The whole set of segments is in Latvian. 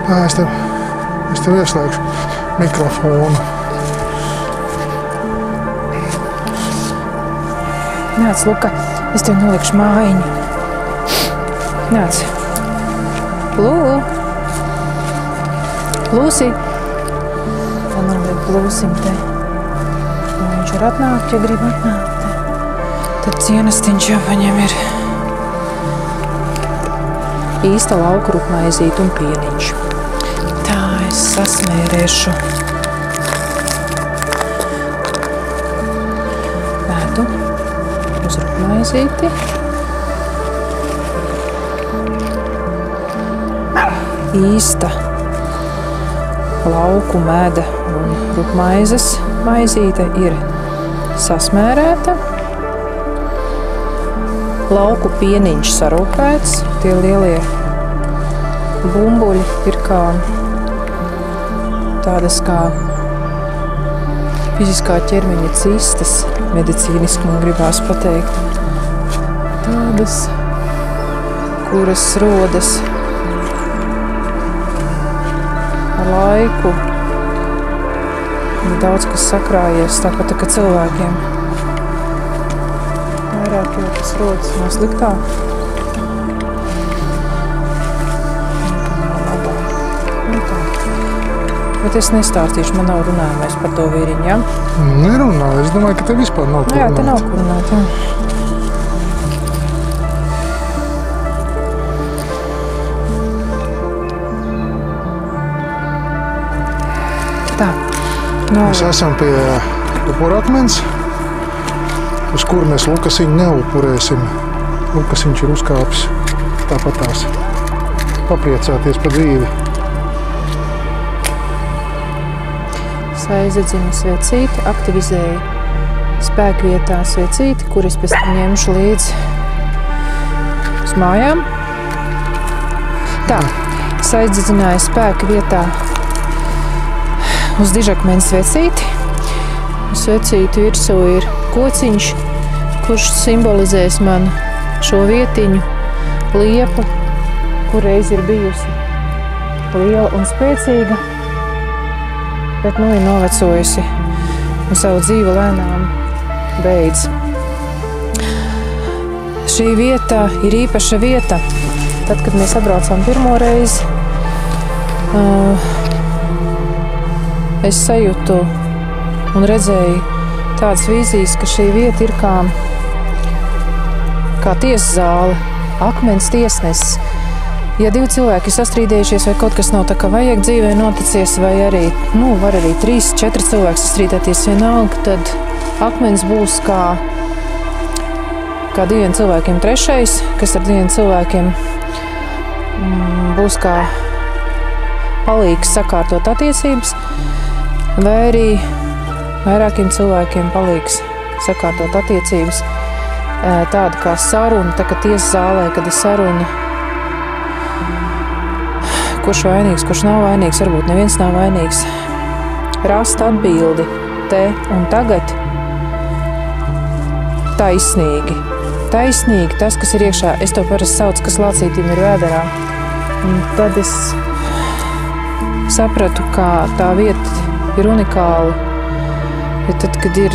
Es tev ieslēgšu mikrofonu. Nāc, Luka, es tev nolikšu mājiņu. Nāc. Lūsī. Tā man vajag Lūsim te. Un viņš var atnākt, ja grib atnākt te. Tad cienestiņš jau paņem ir īsta lauku rupmaizīt un pieniņš. Tā, es sasmērēšu. Vēdu uz rupmaizīti. Īsta lauku meda un rupmaizes maizīte ir sasmērēta. Lauku pieniņš sarūpēts. Tie lielie bumbuļi ir kā tādas kā fiziskā ķermeņa cistas, medicīniski man gribās pateikt. Tādas, kuras rodas ar laiku. Ir daudz, kas sakrājies, tāpat kā cilvēkiem. Vairāk jau tas rodas no sliktā. Bet es nestāstīšu, man nav runājumais par to vīriņu, ja? Nerunāju, es domāju, ka te vispār nav ko runāt. Jā, te nav ko runāt, jā. Tā. Mēs esam pie upurakmens, uz kuru mēs Lukasiņu neupurēsim. Lukasiņš ir uzkāpis tāpatās papriecāties par dzīvi. Aizadzina svecīti, aktivizēja spēkvietā svecīti, kur es pēc tam ņemšu līdzi uz mājām. Tā, es aizadzināju spēka vietā uz dižakmens svecīti. Svecīti virsū ir kociņš, kurš simbolizēs man šo vietiņu, liepu, kur reiz ir bijusi liela un spēcīga. Bet nu ir novecojusi un savu dzīvi lēnām beidz. Šī vieta ir īpaša vieta. Tad, kad mēs atbraucām pirmo reizi, es sajūtu un redzēju tādas vīzijas, ka šī vieta ir kā tiesas zāle, akmens tiesnesis. Ja divi cilvēki ir sastrīdējušies vai kaut kas nav tā kā vajag dzīvē noticies, vai arī, var arī 3-4 cilvēki sastrīdēties vienalga, tad akmens būs kā diviem cilvēkiem trešais, kas ar diviem cilvēkiem būs kā palīgs sakārtot attiecības, vai arī vairākiem cilvēkiem palīgs sakārtot attiecības. Tāda kā saruna, tā kā tiesas zālē, kad ir saruna, kurš vainīgs, kurš nav vainīgs, varbūt neviens nav vainīgs. Rast atbildi te un tagad taisnīgi. Taisnīgi tas, kas ir iekšā. Es to parasti saucu, kas lācītīm ir vēderā. Un tad es sapratu, ka tā vieta ir unikāla. Ja tad, kad ir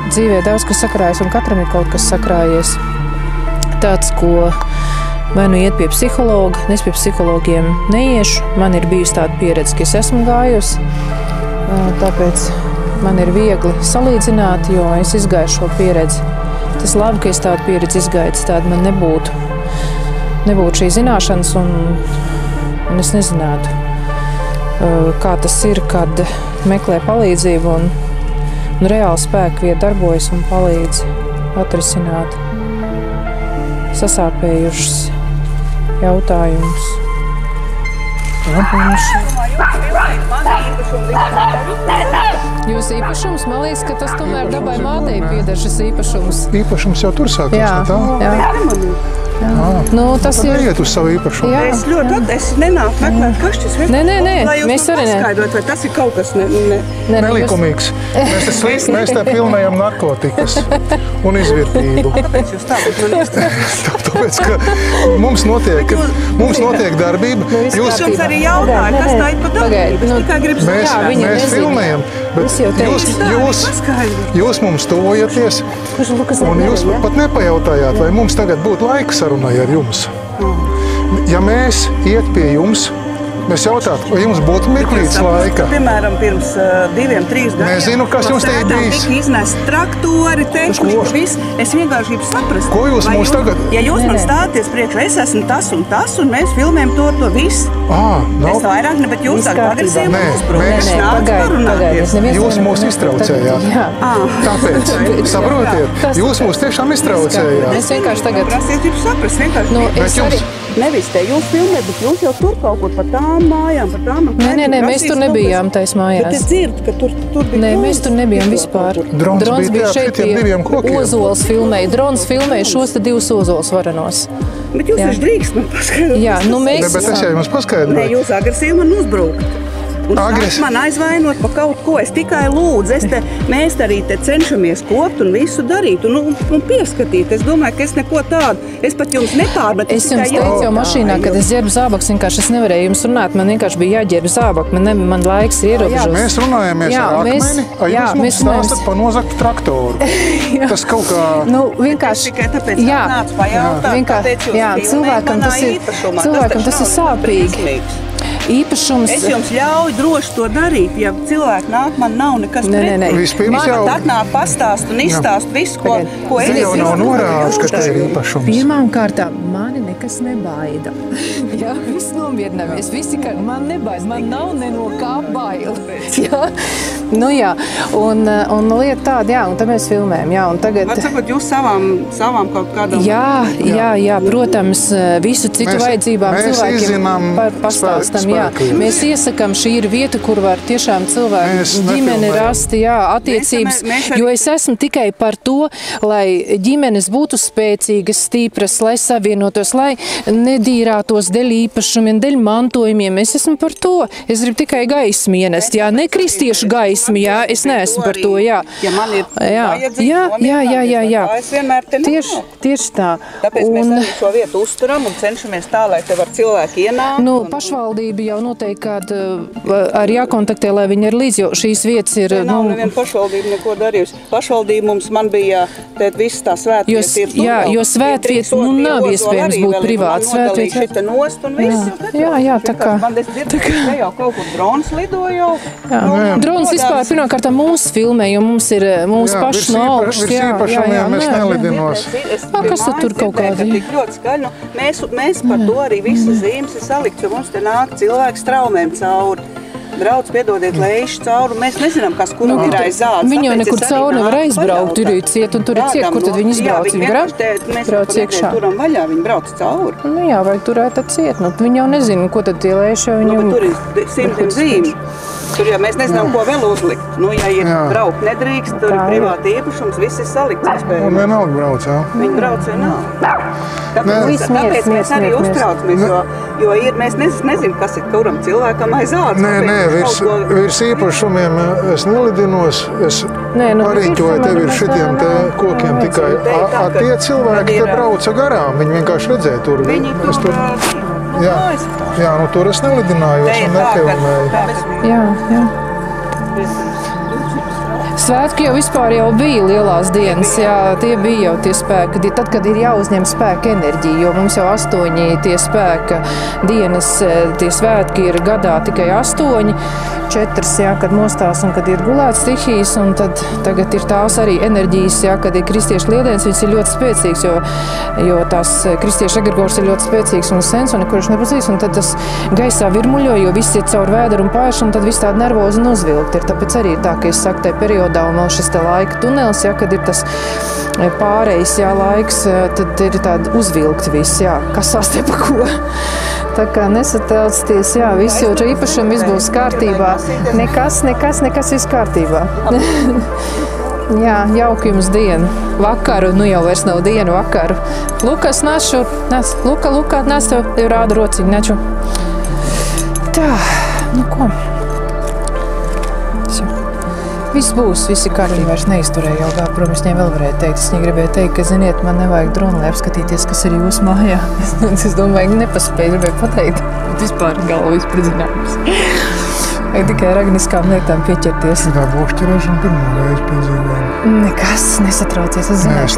dzīvē daudz, kas sakrājas, un katram ir kaut kas sakrājies. Tāds, ko vai nu iet pie psihologa, es pie psihologiem neiešu. Man ir bijusi tāda pieredze, ka es esmu gājusi. Tāpēc man ir viegli salīdzināt, jo es izgāju šo pieredzi. Tas labi, ka es tādu pieredzi izgāju, tāda man nebūtu šī zināšanas, un es nezinātu, kā tas ir, kad meklē palīdzību un reāli spēkvieta darbojas un palīdz atrisināt sasāpējušas jautājumus. Jūs īpašums, man liekas, ka tas tomēr dabai mātei pieder šis īpašums. Īpašums jau tur sākās, jā, tā? Jā. Tas ir. Tad iet uz savu īpašumu. Jā. Es ļoti es nenāku meklēt kašķis. Mēs arī ne. Vai tas ir kaut kas Nelikumīgs. Mēs te filmējam narkotikas un izvērtību. Kāpēc jūs Tāpēc, ka mums notiek darbība. Jūs jums arī jautāju, kas tā ir pa darbību. Es tikai gribu Mēs filmējam, bet jūs mums tuvojaties un jūs pat nepajautājāt, vai mums tagad būtu laika sarunai ar jums. Ja mēs iet pie jums, mēs jautātu, vai jums būtu mirklīts laika? Piemēram, pirms 2-3 gadiem. Nezinu, kas jums te ir bijis. Tika iznest traktori, tehniski, viss. Es vienkārši gribu saprast. Ko jūs mums tagad? Ja jūs man stāties priekšā, es esmu tas, un mēs filmējam to visu. Es vairāk, bet jūs sāk agresīvi uzbrūkt. Jūs mūs iztraucējāt. Tāpēc, saprotiet, jūs mūs tiešām iztraucējāt. Es vienkārši tagad... Es gribu saprast, vienkārši. Nevis te jūs filmē, bet jūs jau tur kaut kur pa tām mājām, pa tām... Nē, mēs tur nebijām tais mājās. Bet es dzirdu, ka tur bija... Nē, mēs tur nebijām vispār. Drons bija šeit pie Ozols filmēja. Drons filmēja šos te 2 Ozols varenos. Bet jūs taču drīkst man paskaidrot. Jā, mēs... Bet es jau jums paskaidroju. Nē, jūs agresīvi man uzbrūkt. Un man aizvainot pa kaut ko. Es tikai lūdzu, mēs arī te cenšamies kopt un visu darīt un pieskatīt. Es domāju, ka es neko tādu, es pat jums nepārmetu. Es jums teicu jau mašīnā, kad es ģērbu zābakus, vienkārši es nevarēju jums runāt, man vienkārši bija jāģērb zābaku, man laiks ir ierobežots. Mēs runājamies ar akmeni, jūs mums stāstat par nozagtu traktoru. Tas kaut kā... vienkārši... Tikai tāpēc nāc pajautāt, kāpēc jūs filmējat manā īpašumā. Cilvēkam tas ir sāpīgi. Īpašums... Es jums ļauju droši to darīt, ja cilvēki nāk, man nav nekas pretī. Vispirms jau... Man atnāk pastāst un izstāst visu, ko es jau nav norādīts, ka te ir īpašums. Pirmām kārtām mani nekas nebaida. Jā, viss nomierināmies. Visi, ka man nebaida, man nav ne no kā bail. Jā, un lieta tāda, un tad mēs filmējam, un tagad... Var sakot, jūs savām kaut kādām... Jā, protams, visu citu vajadzībām cilvēkiem pastāstam. Mēs iesakām, šī ir vieta, kur var tiešām cilvēki ģimeni rast, attiecības, jo es esmu tikai par to, lai ģimenes būtu spēcīgas, stipras, lai savienotos, lai nedīrātos dēļ īpašumiem, dēļ mantojumiem. Es esmu par to. Es gribu tikai gaismu ienest, ne kristiešu gaismu, es neesmu par to, Ja man ir vajadzības, es vienmēr te nāku. Tieši tā. Tāpēc mēs arī šo vietu uzturam un cenšamies tā, lai te var cilvēki ienākt. Pašvaldība jau noteikti kāda arī jākontaktē, lai viņi ir līdz, jo šīs vietas ir... Nav neviena pašvaldība neko darījusi. Pašvaldība man bija viss tā svētvietas ir tur. Jo svētvietas, nav iespējams būt privāts svētvietas. Šita nost un viss. Jā, tā kā... Man es dzirdu, ka jau kaut kur drons lido jau. Drons vispār pirmkārt mūsu filmē, jo mums ir mūsu paši no augšas. Īpašumiem mēs nelidinos. Kas tur kaut kādi? Tik ļoti skaļi. Mēs par to arī visas zīmes ir salikt, jo mums te nāk cilvēki straumēm cauri. Brauc, piedodiet, lējuši cauri. Mēs nezinām, kas kuram ir aiz zāles. Viņi jau nekur cauri nevar aizbraukt, tur ir ciet, un tur ir ciet, kur tad viņi izbrauc. Viņi brauc iekšā. Turam vaļā, viņi brauc cauri. Jā, vajag turēt tad ciet. Viņi jau nezina, ko tad tie lējuši, jo viņi... Tur ir 100 zīmi. Tur jau mēs nezinām, ko vēl uzlikt. Ja ir braukt nedrīkst, tur ir privāti īpašums, viss ir salikts. Un vienalga brauc, Viņi brauc vienalga. Tāpēc mēs arī uztraucamies, jo mēs nezinām, kas ir kuram cilvēkam aiz ādas. Nē, virs īpašumiem es nelidinos. Es pariņķoju tevi ir šitiem te kokiem tikai. Tie cilvēki te brauca garām, viņi vienkārši redzēja tur. Viņi tur... Jā, tur es nelidinājos un nefilmēju. Jā. Svētki jau vispār bija lielās dienas, tie bija jau tie spēki, tad, kad ir jāuzņem spēka enerģija, jo mums jau 8 tie spēka dienas, tie svētki ir gadā tikai 8, 4, kad mostās un kad ir gulēts stihijas, un tad tagad ir tās arī enerģijas, kad ir kristiešu liedienas, viņas ir ļoti spēcīgs, jo tās kristiešu egregors ir ļoti spēcīgs un sens, un nekurš nepazīst, un tad tas gaisā virmuļo, jo viss iet caur vēderu un pājuši, un tad viss tāda nervoza un uzvilkt ir. Tāpēc arī ir tā, ka es saku, tajā periodā un vēl šis te laika tunels, kad ir tas pārējais laiks, tad ir tāda uzvilkt viss, kas sastepa ko. Tā kā nesatelcties, viss jau īpašam, viss būs kārtībā. Nekas viss kārtībā. Jā, jauka jums diena. Vakaru, nu jau vairs nav diena, vakaru. Lukas, nāc šur. Nāc, Luka, nāc tev rāda rociņu, nāc šur. Tā, nu ko? Viss būs, visi kārtīgi vairs neizturēja ilgāk. Protams, viņiem vēl varēja teikt. Es viņai gribēju teikt, ka, ziniet, man nevajag dronu, lai apskatīties, kas ir jūsu mājā. Es domāju, nepaspēju, gribēju pateikt. Vispār galvu izpridzinājums. Vajag tikai ar agniskām lietām pieķerties. Tā bokšķerēšana pirmo reizi piedzīvojam. Nekas, nesatraucies, es zināšu.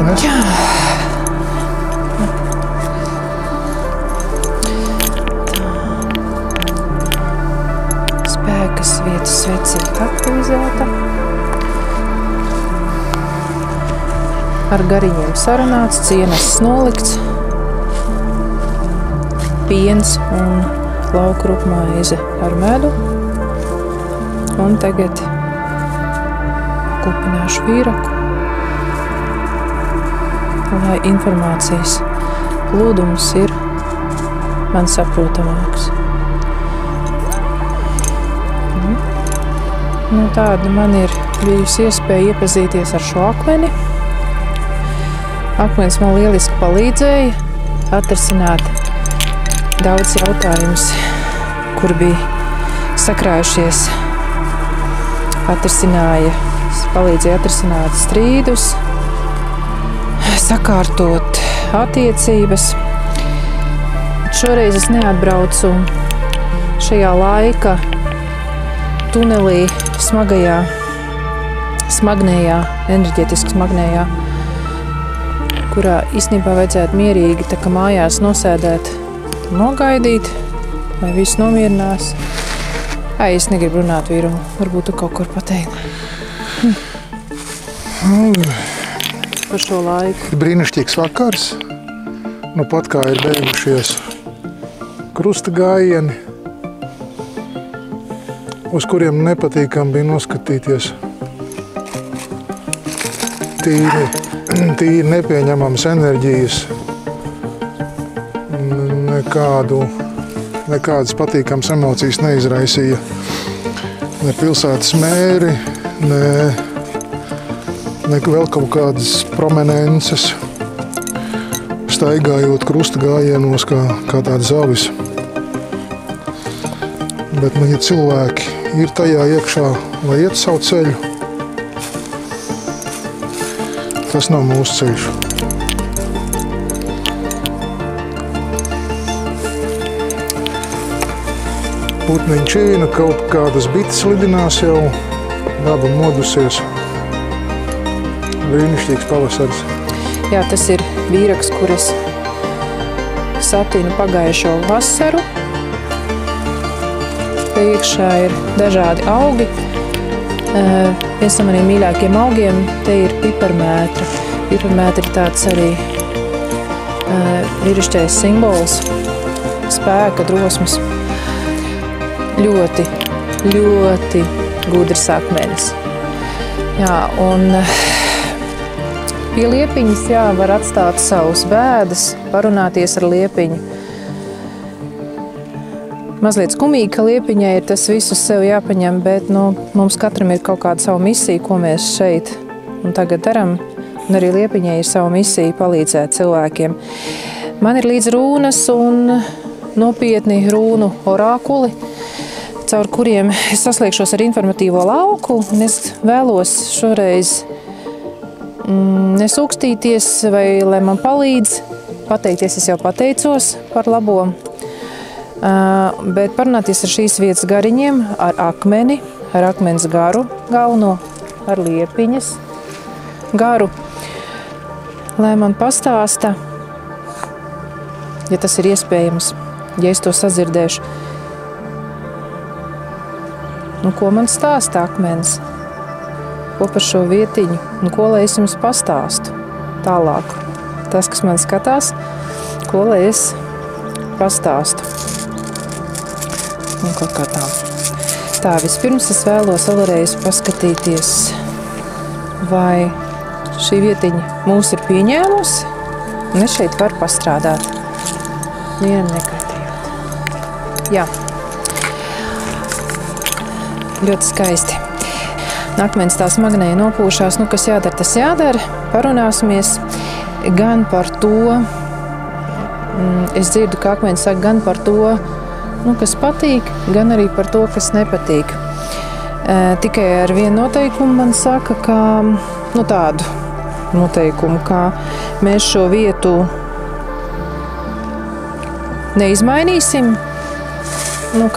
Spēkas vietas svece ir aktivizēta. Ar gariņiem sarunāts, cienesis nolikts, piens un lauku rupmaize ar medu. Un tagad kupināšu vīraku, lai informācijas plūdums ir man saprotamāks. Nu, tāda man ir bijusi iespēja iepazīties ar šo akmeni. Akmens man lieliski palīdzēja atrisināt daudz jautājumus, kur bija sakrājušies. Palīdzēja atrisināt strīdus, sakārtot attiecības. Šoreiz es neatbraucu šajā laika tunelī smagnējā, enerģetiski smagnējā, kurā īstenībā vajadzētu mierīgi tā kā mājās nosēdēt, nogaidīt, lai viss nomierinās. Ai, es negribu runāt vīrumu, varbūt tu kaut kur pateikt. Par šo laiku. Brīnišķīgs vakars. Nu pat kā ir beigušies krusta gājieni, uz kuriem nepatīkam bija noskatīties. Tīri nepieņemams enerģijas, nekādas patīkams emocijas neizraisīja. Ne pilsētas mēri, ne vēl kaut kādas prominences, staigājot krusta gājienos kā tādi zavis. Bet, ja cilvēki ir tajā iekšā, lai iet savu ceļu, tas nav mūsu ceļš. Putniņi čīna, kaut kādas bites lidinās jau, daba modusies. Brīnišķīgs pavasaris. Jā, tas ir vīraks, kur es satinu pagājušo vasaru. Te iekšā ir dažādi augi. Viens no maniem mīļākiem augiem te ir piparmētra. Piparmētra ir tāds arī vīrišķais simbols, spēka, drosmes. Ļoti, ļoti gudrs akmenis. Jā, un pie liepiņas, jā, var atstāt savus bēdas, parunāties ar liepiņu. Mazliet skumīgi, ka liepiņai ir tas viss uz sevi jāpaņem, bet mums katram ir kaut kāda savu misiju, ko mēs šeit un tagad daram. Un arī liepiņai ir savu misiju palīdzēt cilvēkiem. Man ir līdz rūnas un nopietni rūnu orākuli, caur kuriem es saslēgšos ar informatīvo lauku. Un es vēlos šoreiz nesūkstīties vai lai man palīdz. Pateikties es jau pateicos par labo. Bet parunāties ar šīs vietas gariņiem, ar akmeni, ar akmens garu galveno, ar liepiņas garu, lai man pastāsta, ja tas ir iespējams, ja es to sadzirdēšu. Nu, ko man stāsta akmens? Ko par šo vietiņu? Un ko lai es jums pastāstu tālāk? Tas, kas man skatās, ko lai es pastāstu? Un kaut kā tā. Tā, vispirms es vēlos vēlreiz paskatīties, vai šī vietiņa mūs ir pieņēmusi, un es šeit varu pastrādāt. Vienam nekaitējot. Jā. Ļoti skaisti. akmens tā smagnēji nopūšās, kas jādara, tas jādara. Parunāsimies gan par to, es dzirdu, ka akmens saka gan par to, kas patīk, gan arī par to, kas nepatīk. Tikai ar vienu noteikumu man saka, ka tādu noteikumu, ka mēs šo vietu neizmainīsim,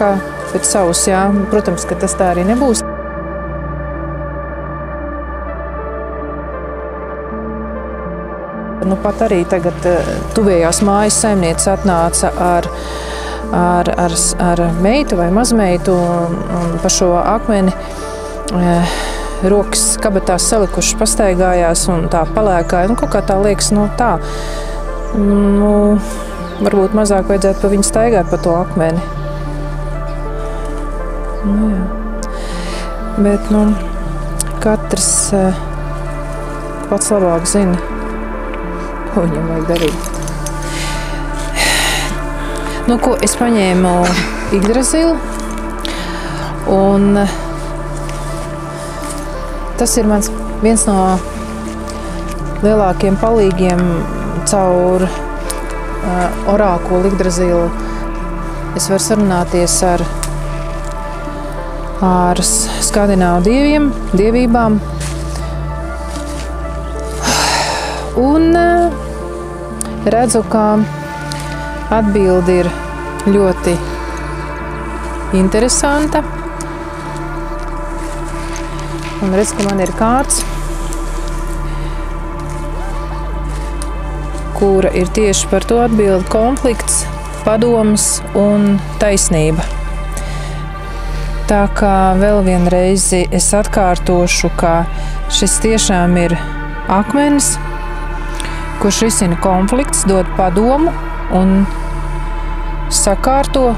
kā pēc savus, jā. Protams, ka tas tā arī nebūs. Pat arī tagad tuvējās mājas saimniece atnāca ar meitu vai mazmeitu un pa šo akmeni rokas kabatās salikušas pastaigājās un tā palēkāja. Kaut kā tā liekas, tā. Varbūt mazāk vajadzētu pa viņu staigāt pa to akmeni. Jā. Bet, katrs pats labāk zina, ko viņam vajag darīt. Es paņēmu Yggdrasilu, un tas ir viens no lielākiem palīgiem caur orākulu Yggdrasilu. Es varu sarunāties ar skandināvu dievībām. Un redzu, ka atbilde ir ļoti interesanta. Un redzu, ka man ir kārts, kura ir tieši par to atbildi: konflikts, padoms un taisnība. Tā kā vēl vienreizi es atkārtošu, ka šis tiešām ir akmenis, kurš risina konflikts, dod padomu un sakārto,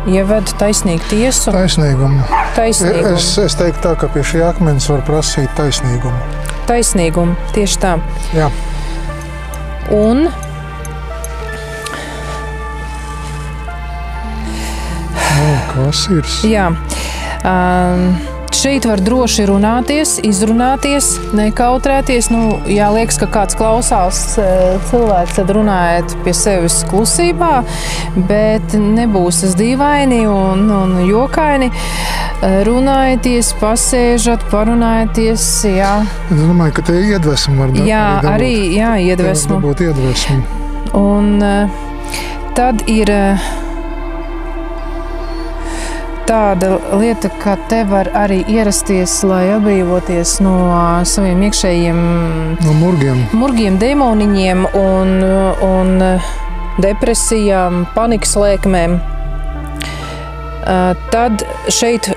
ieved taisnīgu tiesu. Taisnīgumu. Taisnīgumu. Es teiktu tā, ka pie šī akmens var prasīt taisnīgumu. Taisnīgumu, tieši tā. Jā. Un kas ir? Jā. Šeit var droši runāties, izrunāties, nekautrēties. Jā, liekas, ka kāds klausās cilvēks, tad runājiet pie sevis klusībā, bet nebūs tas dīvaini un jokaini. Runājieties, pasēžat, parunājieties, jā. Es domāju, ka te iedvesmu var dabūt. Jā, arī, jā, iedvesmu. Dabūt iedvesmu. Un tad ir tāda lieta, ka te var arī ierasties, lai atbrīvoties no saviem iekšējiem murgiem, demoniņiem un depresijām, panikas lēkmēm. Tad šeit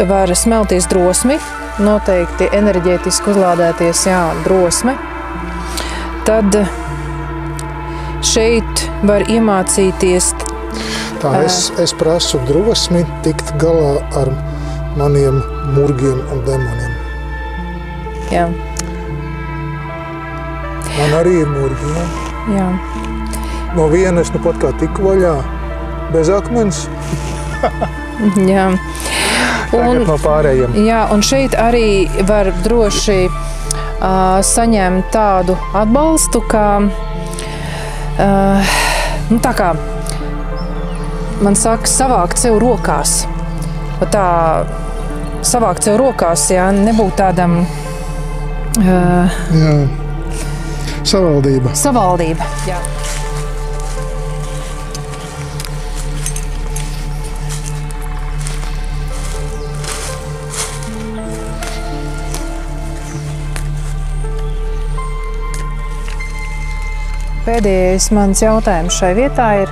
var smelties drosmi, noteikti enerģētiski uzlādēties, drosme. Tad šeit var iemācīties. Tā es prasu drosmi tikt galā ar maniem murgiem un demoniem. Jā. Man arī ir murgi, jā. Jā. No viena es pat kā tiku vaļā, bez akmens. Jā. Tagad no pārējiem. Jā, un šeit arī var droši saņemt tādu atbalstu, ka tā kā man saka, savākt sev rokās. Tā savākt sev rokās, jā, nebūt tādam... Jā, savaldība. Savaldība, jā. Pēdējais mans jautājums šai vietā ir,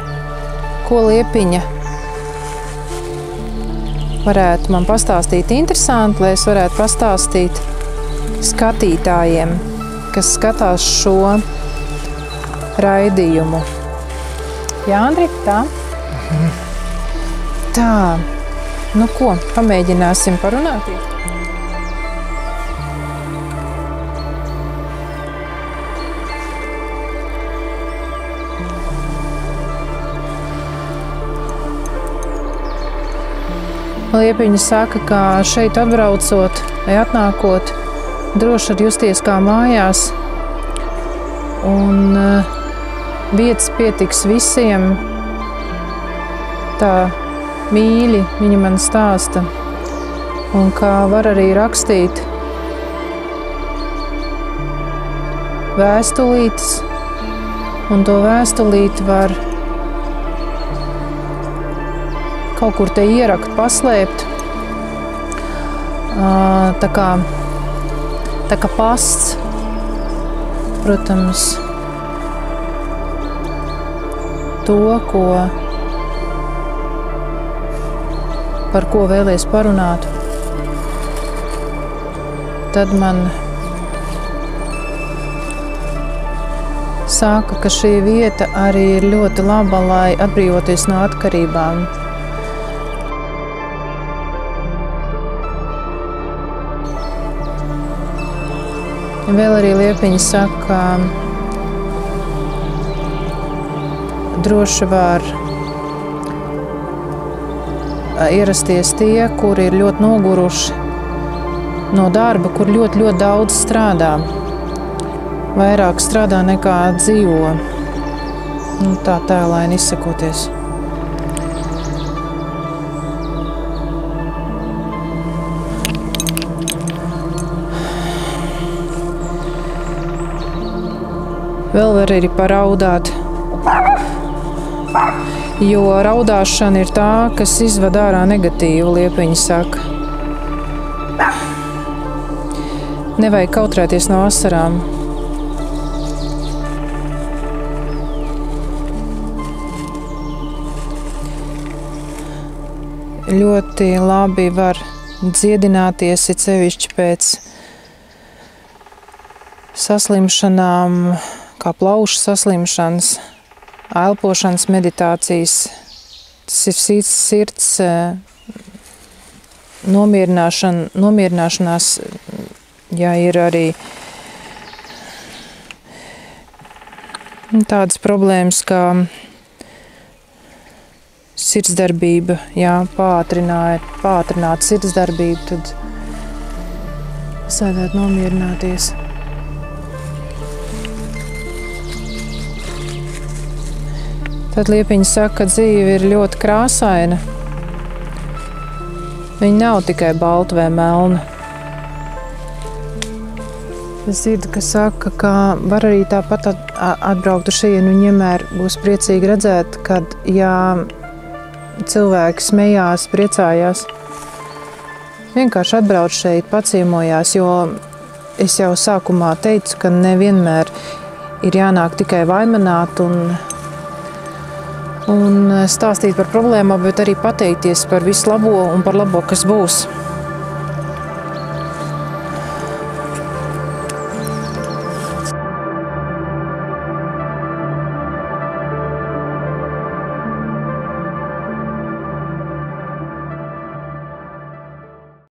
ko Liepiņa varētu man pastāstīt interesanti, lai es varētu pastāstīt skatītājiem, kas skatās šo raidījumu. Jā, Andri, tā? Tā, ko, pamēģināsim parunāties? Liepiņa saka, ka šeit atbraucot vai atnākot, droši var justies kā mājās, un vietas pietiks visiem. Tā mīļi viņa man stāsta, un kā var arī rakstīt vēstulītes, un to vēstulīti var kaut kur te ierakt, paslēpt, tā kā pasts, protams, to, par ko vēlies parunāt. Tad man saka, ka šī vieta arī ir ļoti laba, lai atbrīvoties no atkarībām. Vēl arī Liepiņa saka, droši var ierasties tie, kuri ir ļoti noguruši no darba, kur ļoti, ļoti daudz strādā. Vairāk strādā nekā dzīvo. Tā tēlaini izsakoties. Vēl var arī paraudāt, jo raudāšana ir tā, kas izved ārā negatīvu, Liepiņa saka. Nevajag kautrēties no asarām. Ļoti labi var dziedināties, it sevišķi pēc saslimšanām, kā plaušu saslimšanas, elpošanas meditācijas. Tas ir sirds nomierināšanās, ja ir arī tādas problēmas kā sirdsdarbība, pātrināt sirdsdarbību, tad sēdēt nomierināties. Tad Liepiņa saka, ka dzīve ir ļoti krāsaina. Viņa nav tikai balta vai melna. Es dzirdu, ka saka, ka var arī tāpat atbraukt uz šejienu un vienmēr būs priecīgi redzēt, kad, ja cilvēki smējās, priecājās, vienkārši atbrauc šeit, paciemojās, jo es jau sākumā teicu, ka nevienmēr ir jānāk tikai vaimanāt un stāstīt par problēmām, bet arī pateikties par visu labo un par labo, kas būs.